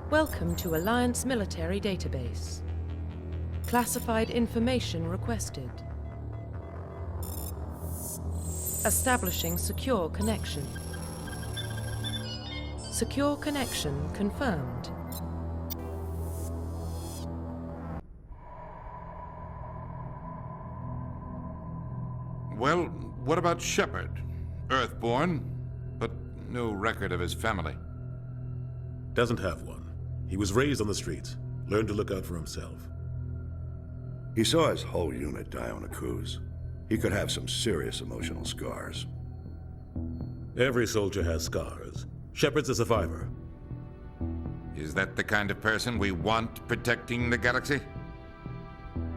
Welcome to Alliance Military Database. Classified information requested. Establishing secure connection. Secure connection confirmed. Well, what about Shepard? Earthborn, but no record of his family. Doesn't have one. He was raised on the streets, learned to look out for himself. He saw his whole unit die on a cruise. He could have some serious emotional scars. Every soldier has scars. Shepard's a survivor. Is that the kind of person we want protecting the galaxy?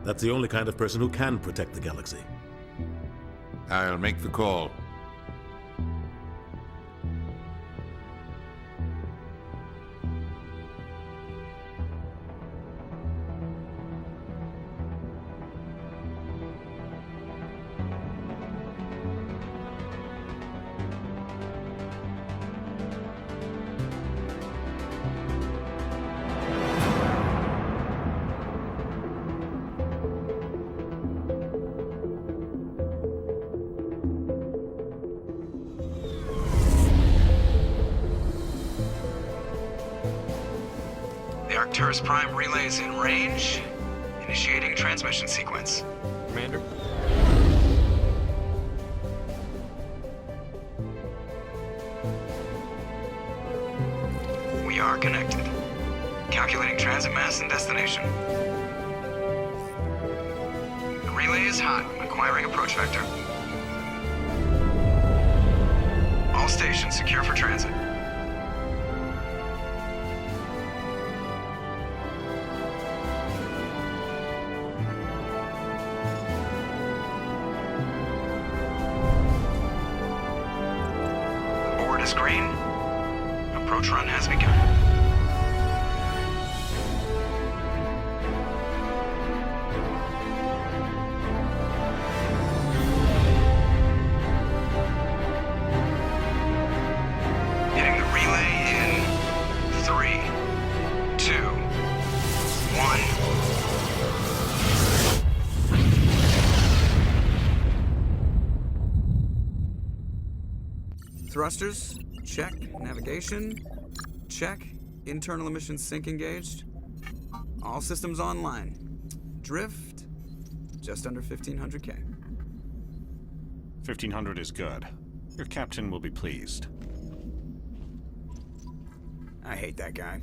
That's the only kind of person who can protect the galaxy. I'll make the call. The Arcturus Prime relay is in range. Initiating transmission sequence. Commander? We are connected. Calculating transit mass and destination. The relay is hot, acquiring approach vector. All stations secure for transit. The board is green. Approach run has begun. Hitting the relay in 3, 2, 1. Thrusters, check. Navigation, check. Internal emissions sync engaged. All systems online. Drift, just under 1500K. 1500 is good. Your captain will be pleased. I hate that guy.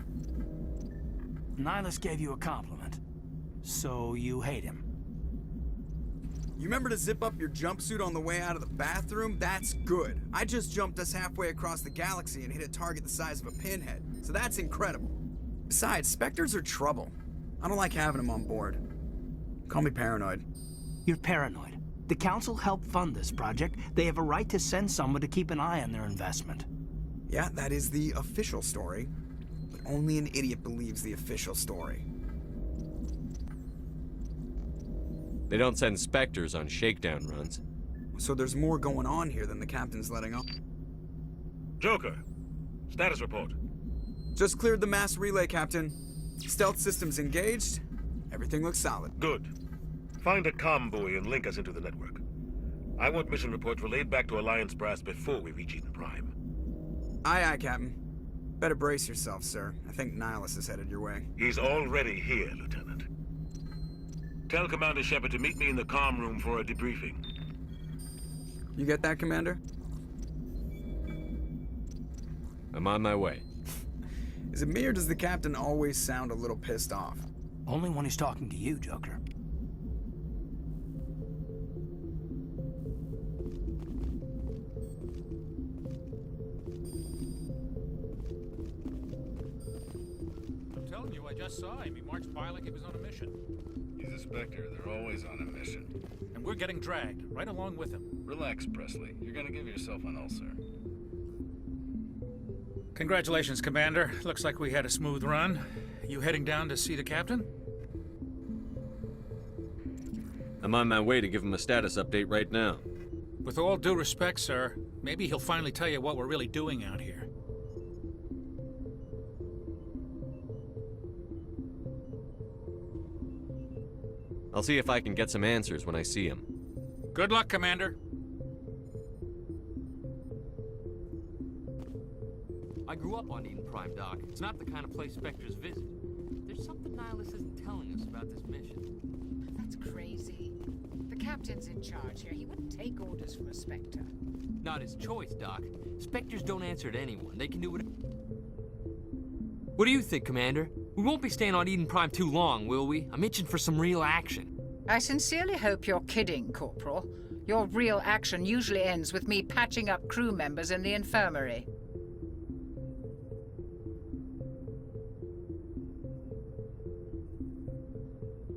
Nihilus gave you a compliment. So you hate him. You remember to zip up your jumpsuit on the way out of the bathroom? That's good. I just jumped us halfway across the galaxy and hit a target the size of a pinhead, so that's incredible. Besides, Spectres are trouble. I don't like having them on board. Call me paranoid. You're paranoid. The Council helped fund this project. They have a right to send someone to keep an eye on their investment. Yeah, that is the official story. But only an idiot believes the official story. They don't send Spectres on shakedown runs. So there's more going on here than the captain's letting on. Joker, status report. Just cleared the mass relay, Captain. Stealth systems engaged. Everything looks solid. Good. Find a comm buoy and link us into the network. I want mission reports relayed back to Alliance Brass before we reach Eden Prime. Aye, aye, Captain. Better brace yourself, sir. I think Nihilus is headed your way. He's already here, Lieutenant. Tell Commander Shepard to meet me in the comm room for a debriefing. You get that, Commander? I'm on my way. Is it me or does the Captain always sound a little pissed off? Only when he's talking to you, Joker. I'm telling you, I just saw him. He marched by like he was on a mission. He's a Spectre. They're always on a mission. And we're getting dragged, right along with him. Relax, Presley. You're gonna give yourself an ulcer. Congratulations, Commander. Looks like we had a smooth run. You heading down to see the captain? I'm on my way to give him a status update right now. With all due respect, sir, maybe he'll finally tell you what we're really doing out here. I'll see if I can get some answers when I see him. Good luck, Commander. I grew up on Eden Prime, Doc. It's not the kind of place Spectres visit. There's something Nihilus isn't telling us about this mission. That's crazy. The captain's in charge here. He wouldn't take orders from a Spectre. Not his choice, Doc. Spectres don't answer to anyone. They can do what... What do you think, Commander? We won't be staying on Eden Prime too long, will we? I'm itching for some real action. I sincerely hope you're kidding, Corporal. Your real action usually ends with me patching up crew members in the infirmary.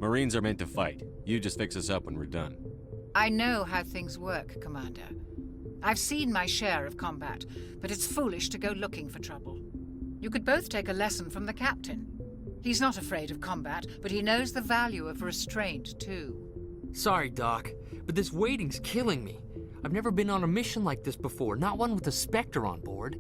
Marines are meant to fight. You just fix us up when we're done. I know how things work, Commander. I've seen my share of combat, but it's foolish to go looking for trouble. You could both take a lesson from the captain. He's not afraid of combat, but he knows the value of restraint, too. Sorry, Doc, but this waiting's killing me. I've never been on a mission like this before, not one with a Spectre on board.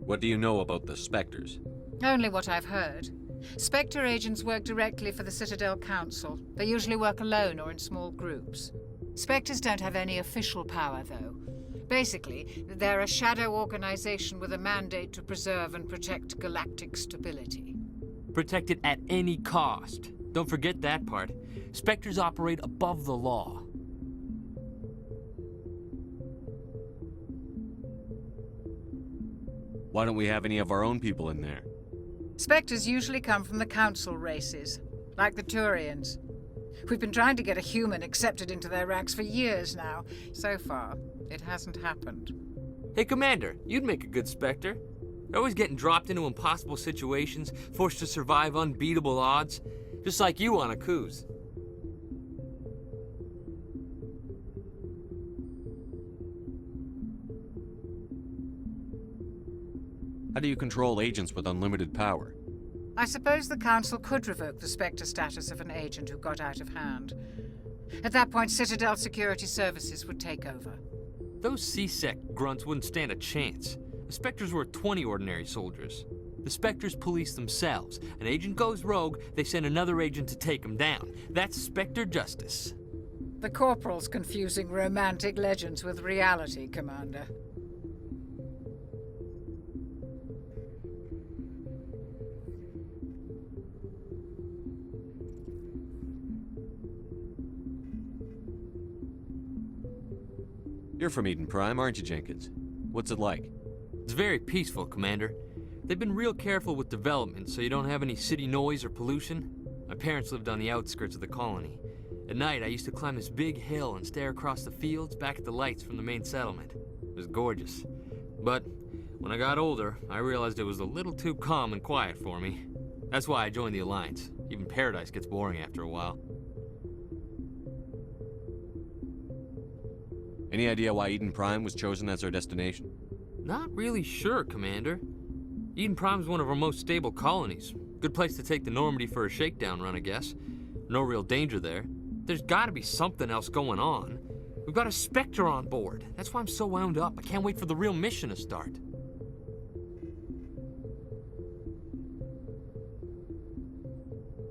What do you know about the Spectres? Only what I've heard. Spectre agents work directly for the Citadel Council. They usually work alone or in small groups. Spectres don't have any official power, though. Basically, they're a shadow organization with a mandate to preserve and protect galactic stability. Protect it at any cost. Don't forget that part. Spectres operate above the law. Why don't we have any of our own people in there? Spectres usually come from the Council races, like the Turians. We've been trying to get a human accepted into their ranks for years now. So far, it hasn't happened. Hey, Commander, you'd make a good Spectre. You're always getting dropped into impossible situations, forced to survive unbeatable odds, just like you on a cruise. How do you control agents with unlimited power? I suppose the Council could revoke the Spectre status of an agent who got out of hand. At that point, Citadel Security Services would take over. Those C-Sec grunts wouldn't stand a chance. The Spectres were 20 ordinary soldiers. The Spectres police themselves. An agent goes rogue, they send another agent to take him down. That's Spectre justice. The Corporal's confusing romantic legends with reality, Commander. You're from Eden Prime, aren't you, Jenkins? What's it like? It's very peaceful, Commander. They've been real careful with development, so you don't have any city noise or pollution. My parents lived on the outskirts of the colony. At night, I used to climb this big hill and stare across the fields back at the lights from the main settlement. It was gorgeous. But when I got older, I realized it was a little too calm and quiet for me. That's why I joined the Alliance. Even Paradise gets boring after a while. Any idea why Eden Prime was chosen as our destination? Not really sure, Commander. Eden Prime's one of our most stable colonies. Good place to take the Normandy for a shakedown run, I guess. No real danger there. There's gotta be something else going on. We've got a Spectre on board. That's why I'm so wound up. I can't wait for the real mission to start.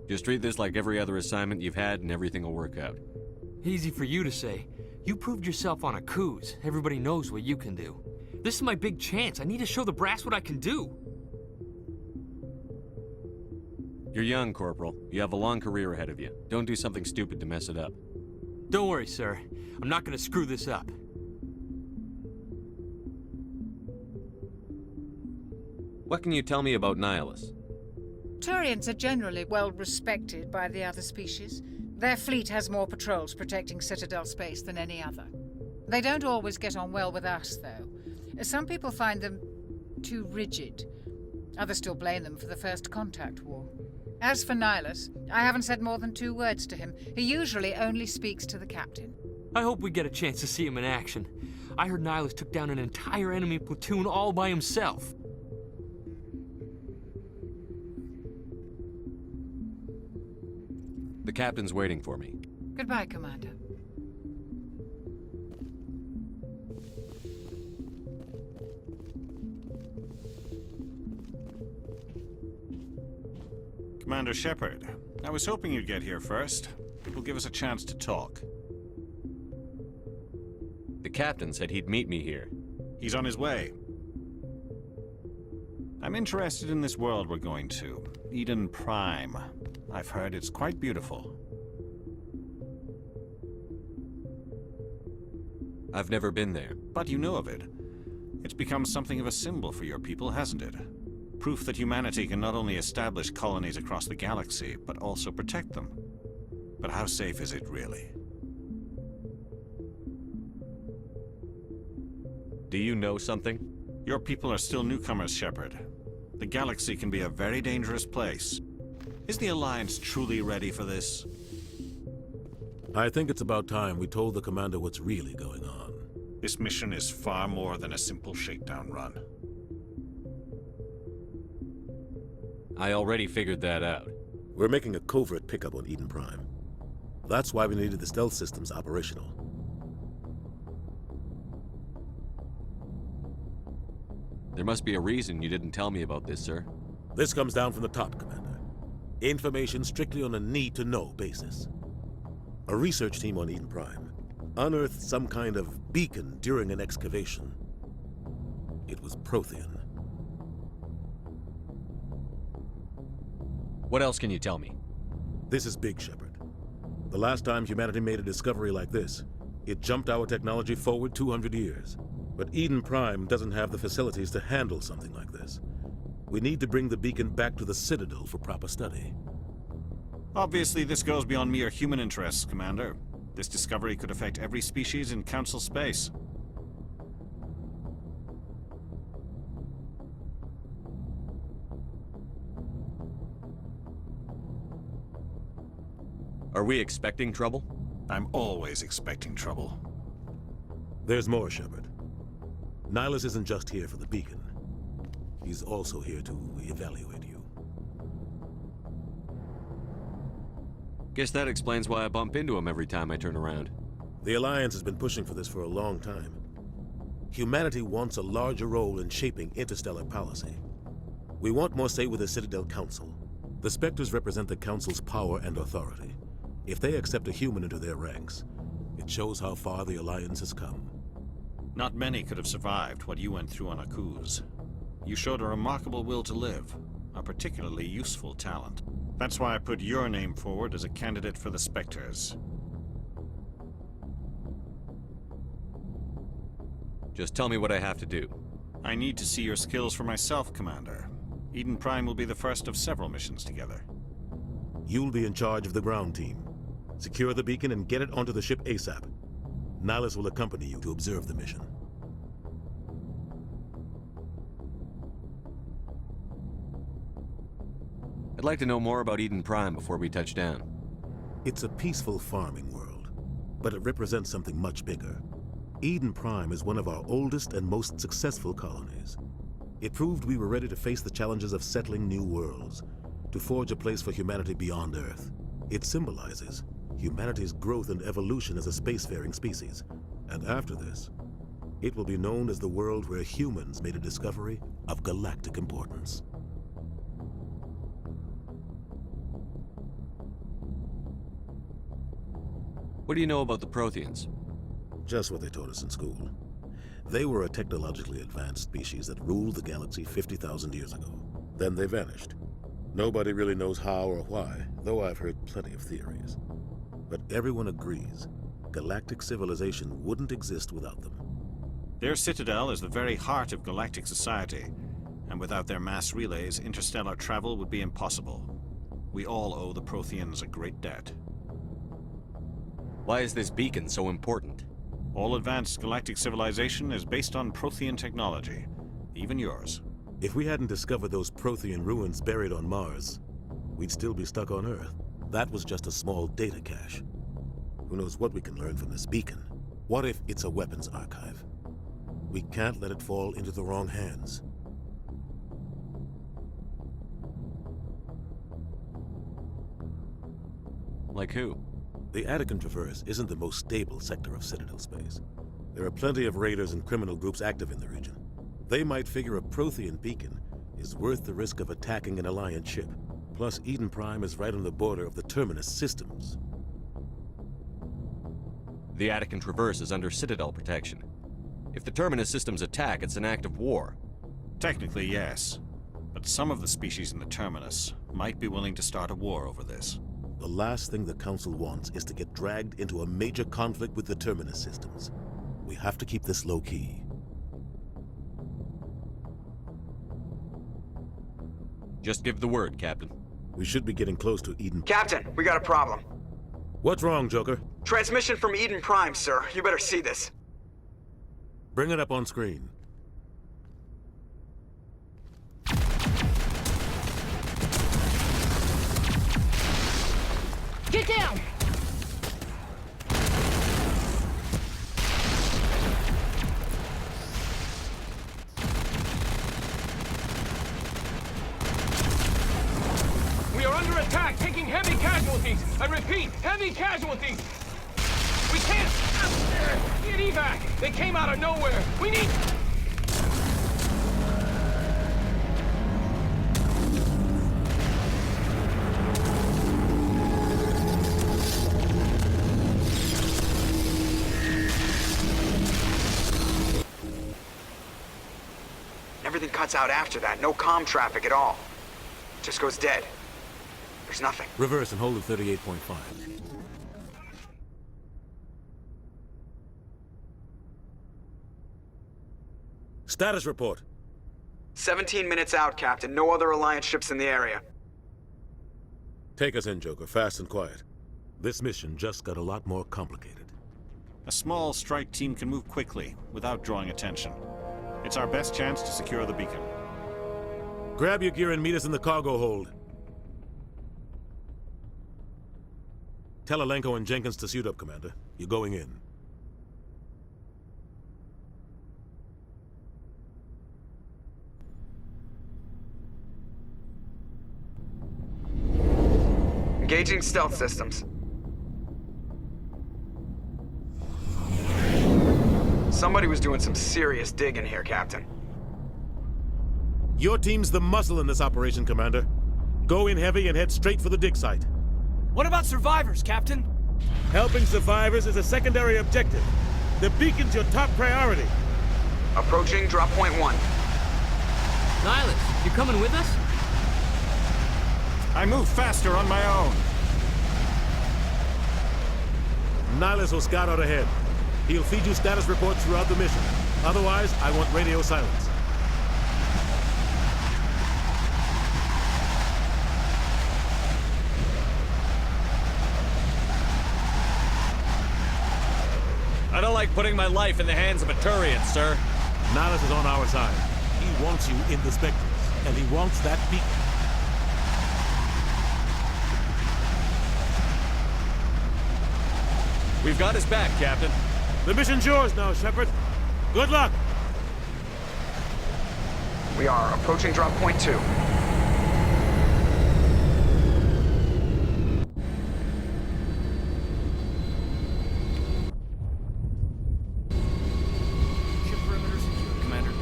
Just treat this like every other assignment you've had and everything will work out. Easy for you to say. You proved yourself on a cruise. Everybody knows what you can do. This is my big chance. I need to show the brass what I can do. You're young, Corporal. You have a long career ahead of you. Don't do something stupid to mess it up. Don't worry, sir. I'm not gonna screw this up. What can you tell me about Nihilus? Turians are generally well respected by the other species. Their fleet has more patrols protecting Citadel space than any other. They don't always get on well with us, though. Some people find them too rigid. Others still blame them for the First Contact War. As for Nihilus, I haven't said more than 2 words to him. He usually only speaks to the captain. I hope we get a chance to see him in action. I heard Nihilus took down an entire enemy platoon all by himself. The captain's waiting for me. Goodbye, Commander. Commander Shepard. I was hoping you'd get here first. It will give us a chance to talk. The captain said he'd meet me here. He's on his way. I'm interested in this world we're going to, Eden Prime. I've heard it's quite beautiful. I've never been there. But you know of it. It's become something of a symbol for your people, hasn't it? Proof that humanity can not only establish colonies across the galaxy, but also protect them. But how safe is it, really? Do you know something? Your people are still newcomers, Shepard. The galaxy can be a very dangerous place. Is the Alliance truly ready for this? I think it's about time we told the Commander what's really going on. This mission is far more than a simple shakedown run. I already figured that out. We're making a covert pickup on Eden Prime. That's why we needed the stealth systems operational. There must be a reason you didn't tell me about this, sir. This comes down from the top, Commander. Information strictly on a need-to-know basis. A research team on Eden Prime unearthed some kind of beacon during an excavation. It was Prothean. What else can you tell me? This is big, Shepard. The last time humanity made a discovery like this, it jumped our technology forward 200 years. But Eden Prime doesn't have the facilities to handle something like this. We need to bring the beacon back to the Citadel for proper study. Obviously, this goes beyond mere human interests, Commander. This discovery could affect every species in Council space. Are we expecting trouble? I'm always expecting trouble. There's more, Shepard. Nihilus isn't just here for the beacon. He's also here to evaluate you. Guess that explains why I bump into him every time I turn around. The Alliance has been pushing for this for a long time. Humanity wants a larger role in shaping interstellar policy. We want more say with the Citadel Council. The Spectres represent the Council's power and authority. If they accept a human into their ranks, it shows how far the Alliance has come. Not many could have survived what you went through on Akuz. You showed a remarkable will to live, a particularly useful talent. That's why I put your name forward as a candidate for the Spectres. Just tell me what I have to do. I need to see your skills for myself, Commander. Eden Prime will be the first of several missions together. You'll be in charge of the ground team. Secure the beacon and get it onto the ship ASAP. Nihilus will accompany you to observe the mission. I'd like to know more about Eden Prime before we touch down. It's a peaceful farming world, but it represents something much bigger. Eden Prime is one of our oldest and most successful colonies. It proved we were ready to face the challenges of settling new worlds, to forge a place for humanity beyond Earth. It symbolizes humanity's growth and evolution as a spacefaring species. And after this, it will be known as the world where humans made a discovery of galactic importance. What do you know about the Protheans? Just what they taught us in school. They were a technologically advanced species that ruled the galaxy 50,000 years ago. Then they vanished. Nobody really knows how or why, though I've heard plenty of theories. But everyone agrees, galactic civilization wouldn't exist without them. Their citadel is the very heart of galactic society, and without their mass relays, interstellar travel would be impossible. We all owe the Protheans a great debt. Why is this beacon so important? All advanced galactic civilization is based on Prothean technology, even yours. If we hadn't discovered those Prothean ruins buried on Mars, we'd still be stuck on Earth. That was just a small data cache. Who knows what we can learn from this beacon? What if it's a weapons archive? We can't let it fall into the wrong hands. Like who? The Attican Traverse isn't the most stable sector of Citadel space. There are plenty of raiders and criminal groups active in the region. They might figure a Prothean beacon is worth the risk of attacking an Alliance ship. Plus, Eden Prime is right on the border of the Terminus systems. The Attican Traverse is under Citadel protection. If the Terminus systems attack, it's an act of war. Technically, yes. But some of the species in the Terminus might be willing to start a war over this. The last thing the Council wants is to get dragged into a major conflict with the Terminus systems. We have to keep this low-key. Just give the word, Captain. We should be getting close to Eden. Captain, we got a problem. What's wrong, Joker? Transmission from Eden Prime, sir. You better see this. Bring it up on screen. Get down! We are under attack, taking heavy casualties. I repeat, heavy casualties. We can't get evac. They came out of nowhere. We need... Everything cuts out after that. No comm traffic at all. Just goes dead. There's nothing. Reverse and hold at 38.5. Status report. 17 minutes out, Captain. No other Alliance ships in the area. Take us in, Joker, fast and quiet. This mission just got a lot more complicated. A small strike team can move quickly, without drawing attention. It's our best chance to secure the beacon. Grab your gear and meet us in the cargo hold. Tell Alenko and Jenkins to suit up, Commander. You're going in. Engaging stealth systems. Somebody was doing some serious digging here, Captain. Your team's the muscle in this operation, Commander. Go in heavy and head straight for the dig site. What about survivors, Captain? Helping survivors is a secondary objective. The beacon's your top priority. Approaching drop point 1. Nihilus, you coming with us? I move faster on my own. Nihilus will scout out ahead. He'll feed you status reports throughout the mission. Otherwise, I want radio silence. I don't like putting my life in the hands of a Turian, sir. Nihilus is on our side. He wants you in the Spectres, and he wants that beacon. We've got his back, Captain. The mission's yours now, Shepard. Good luck! We are approaching drop point 2. Ship perimeter secure, Commander.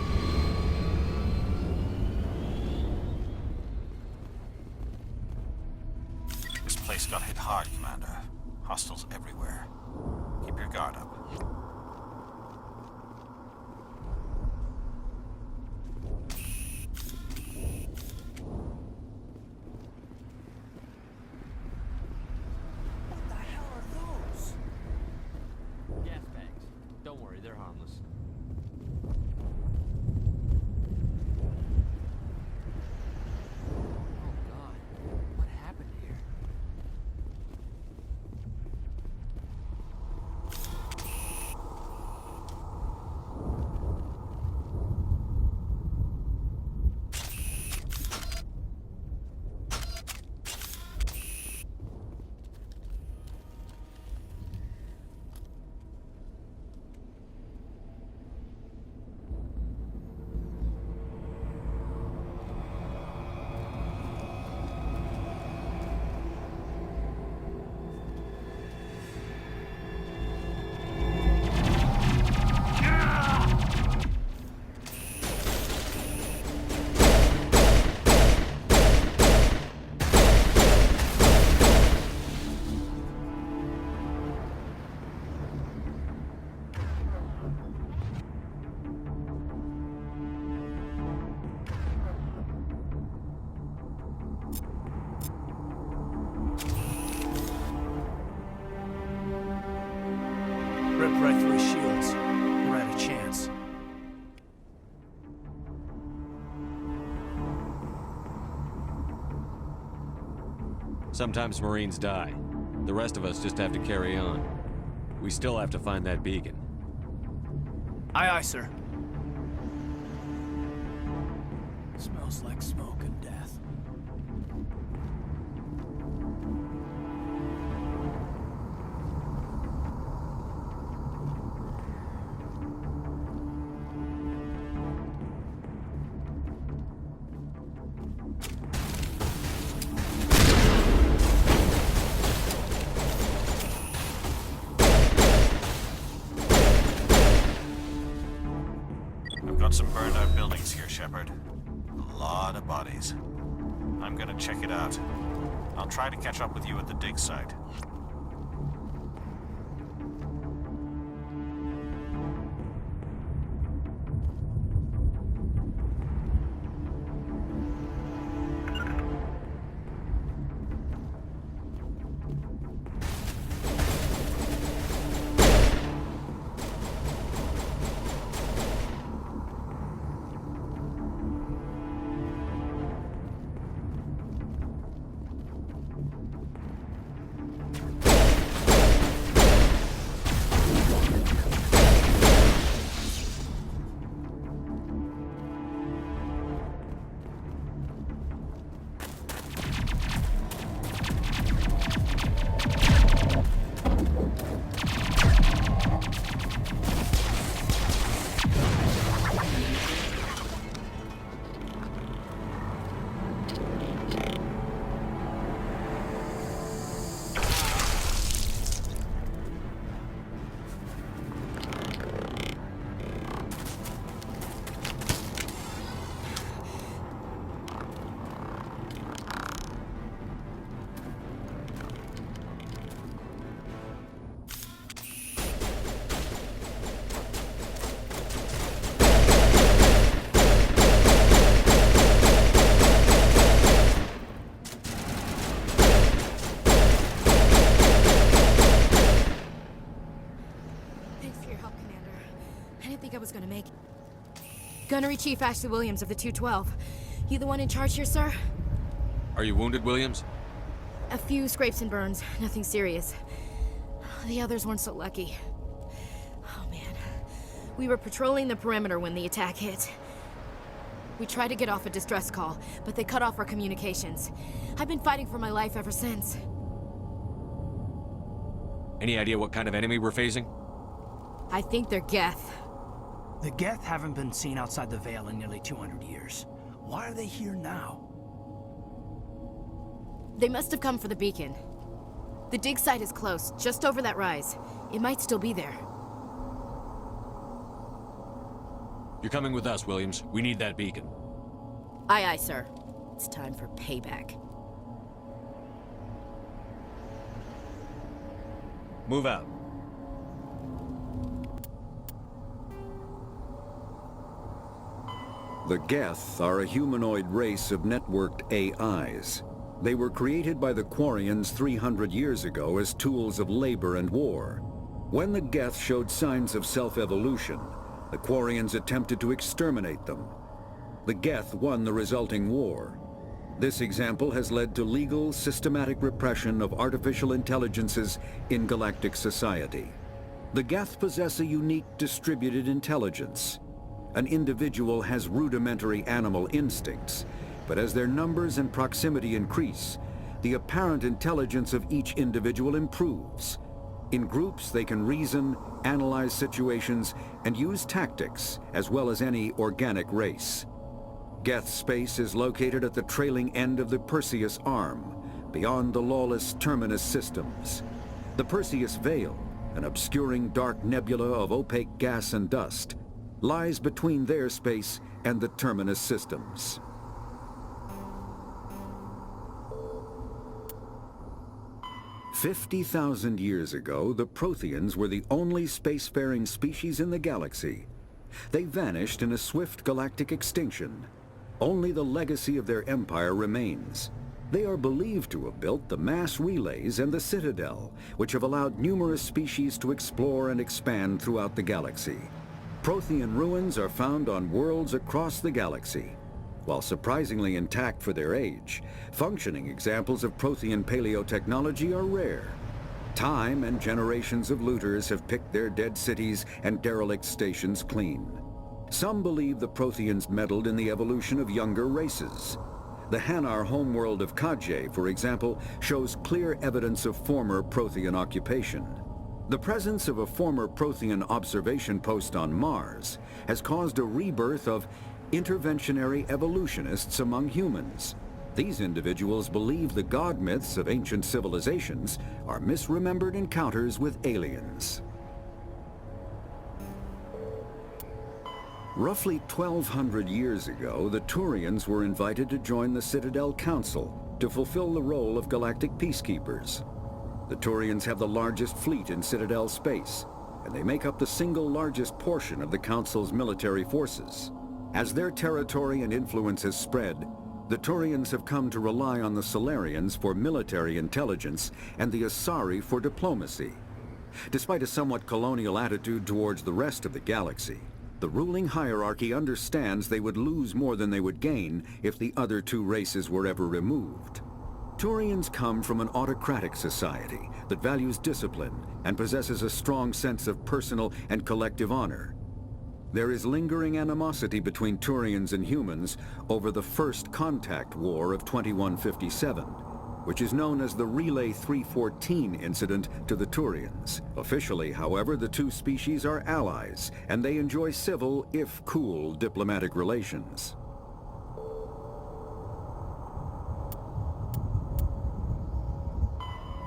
This place got hit hard, Commander. Hostiles everywhere. Keep your guard up. What the hell are those? Gas bags. Don't worry, they're harmless. Oh God, what happened here? Sometimes Marines die. The rest of us just have to carry on. We still have to find that beacon. Aye, aye, sir. Smells like smoke and death. I've got some burned out buildings here, Shepard. A lot of bodies. I'm gonna check it out. I'll try to catch up with you at the dig site. Was gonna make. Gunnery Chief Ashley Williams of the 212. You the one in charge here, sir? Are you wounded, Williams? A few scrapes and burns, nothing serious. The others weren't so lucky. Oh man. We were patrolling the perimeter when the attack hit. We tried to get off a distress call, but they cut off our communications. I've been fighting for my life ever since. Any idea what kind of enemy we're facing? I think they're Geth. The Geth haven't been seen outside the Veil in nearly 200 years. Why are they here now? They must have come for the beacon. The dig site is close, just over that rise. It might still be there. You're coming with us, Williams. We need that beacon. Aye, aye, sir. It's time for payback. Move out. The Geth are a humanoid race of networked AIs. They were created by the Quarians 300 years ago as tools of labor and war. When the Geth showed signs of self-evolution, the Quarians attempted to exterminate them. The Geth won the resulting war. This example has led to legal, systematic repression of artificial intelligences in galactic society. The Geth possess a unique distributed intelligence. An individual has rudimentary animal instincts, but as their numbers and proximity increase, the apparent intelligence of each individual improves. In groups, they can reason, analyze situations, and use tactics, as well as any organic race. Geth space is located at the trailing end of the Perseus Arm, beyond the lawless Terminus systems. The Perseus Veil, an obscuring dark nebula of opaque gas and dust, lies between their space and the Terminus systems. "50,000 years ago, the Protheans were the only spacefaring species in the galaxy. They vanished in a swift galactic extinction. Only the legacy of their empire remains. They are believed to have built the mass relays and the Citadel, which have allowed numerous species to explore and expand throughout the galaxy. Prothean ruins are found on worlds across the galaxy. While surprisingly intact for their age, functioning examples of Prothean paleotechnology are rare. Time and generations of looters have picked their dead cities and derelict stations clean. Some believe the Protheans meddled in the evolution of younger races. The Hanar homeworld of Kaje, for example, shows clear evidence of former Prothean occupation. The presence of a former Prothean observation post on Mars has caused a rebirth of interventionary evolutionists among humans. These individuals believe the god myths of ancient civilizations are misremembered encounters with aliens. Roughly 1,200 years ago, the Turians were invited to join the Citadel Council to fulfill the role of galactic peacekeepers. The Turians have the largest fleet in Citadel space, and they make up the single largest portion of the Council's military forces. As their territory and influence has spread, the Turians have come to rely on the Solarians for military intelligence and the Asari for diplomacy. Despite a somewhat colonial attitude towards the rest of the galaxy, the ruling hierarchy understands they would lose more than they would gain if the other two races were ever removed. Turians come from an autocratic society that values discipline and possesses a strong sense of personal and collective honor. There is lingering animosity between Turians and humans over the First Contact War of 2157, which is known as the Relay 314 incident to the Turians. Officially, however, the two species are allies, and they enjoy civil, if cool, diplomatic relations.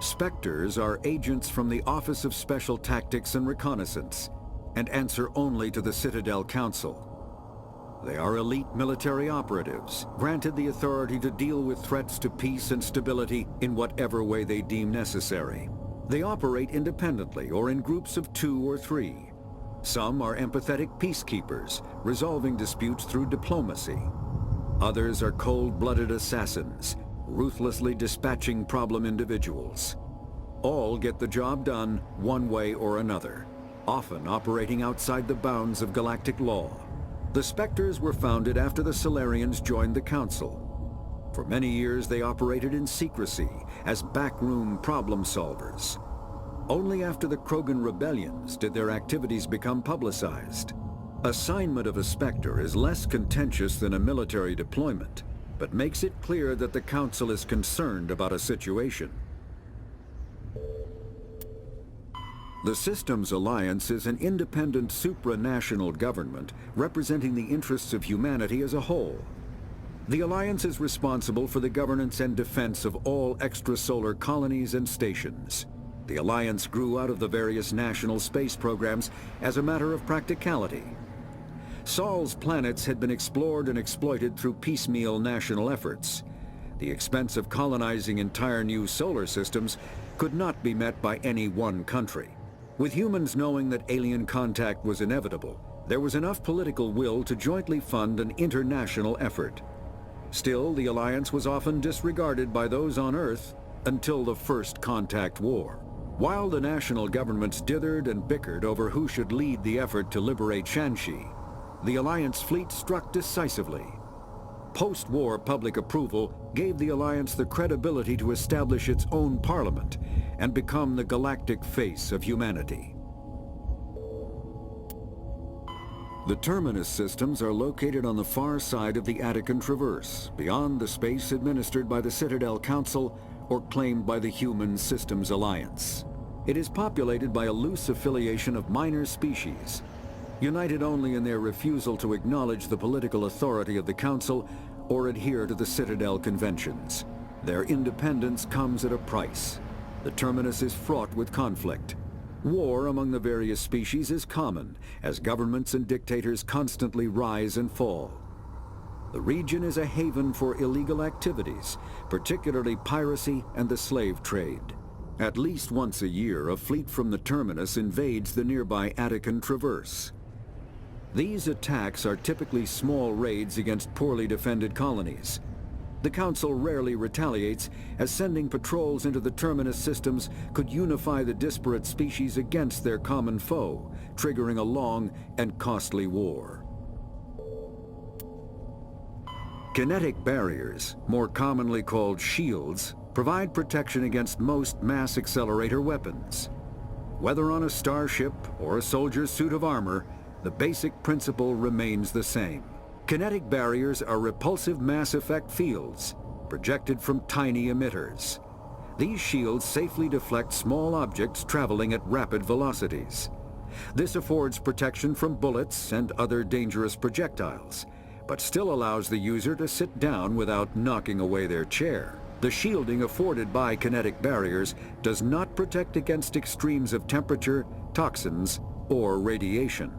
Spectres are agents from the Office of Special Tactics and Reconnaissance, and answer only to the Citadel Council. They are elite military operatives, granted the authority to deal with threats to peace and stability in whatever way they deem necessary. They operate independently or in groups of 2 or 3. Some are empathetic peacekeepers, resolving disputes through diplomacy. Others are cold-blooded assassins, ruthlessly dispatching problem individuals. All get the job done one way or another, often operating outside the bounds of galactic law. The Spectres were founded after the Solarians joined the Council. For many years they operated in secrecy as backroom problem solvers. Only after the Krogan rebellions did their activities become publicized. Assignment of a Spectre is less contentious than a military deployment, but makes it clear that the Council is concerned about a situation. The Systems Alliance is an independent supranational government representing the interests of humanity as a whole. The Alliance is responsible for the governance and defense of all extrasolar colonies and stations. The Alliance grew out of the various national space programs as a matter of practicality. Sol's planets had been explored and exploited through piecemeal national efforts. The expense of colonizing entire new solar systems could not be met by any one country. With humans knowing that alien contact was inevitable, there was enough political will to jointly fund an international effort. Still, the Alliance was often disregarded by those on Earth until the First Contact War. While the national governments dithered and bickered over who should lead the effort to liberate Shanxi, the Alliance fleet struck decisively. Post-war public approval gave the Alliance the credibility to establish its own parliament and become the galactic face of humanity. The Terminus systems are located on the far side of the Attican Traverse, beyond the space administered by the Citadel Council or claimed by the Human Systems Alliance. It is populated by a loose affiliation of minor species, united only in their refusal to acknowledge the political authority of the Council or adhere to the Citadel Conventions. Their independence comes at a price. The Terminus is fraught with conflict. War among the various species is common, as governments and dictators constantly rise and fall. The region is a haven for illegal activities, particularly piracy and the slave trade. At least once a year, a fleet from the Terminus invades the nearby Attican Traverse. These attacks are typically small raids against poorly defended colonies. The Council rarely retaliates, as sending patrols into the Terminus systems could unify the disparate species against their common foe, triggering a long and costly war. Kinetic barriers, more commonly called shields, provide protection against most mass accelerator weapons. Whether on a starship or a soldier's suit of armor, the basic principle remains the same. Kinetic barriers are repulsive mass effect fields, projected from tiny emitters. These shields safely deflect small objects traveling at rapid velocities. This affords protection from bullets and other dangerous projectiles, but still allows the user to sit down without knocking away their chair. The shielding afforded by kinetic barriers does not protect against extremes of temperature, toxins, or radiation.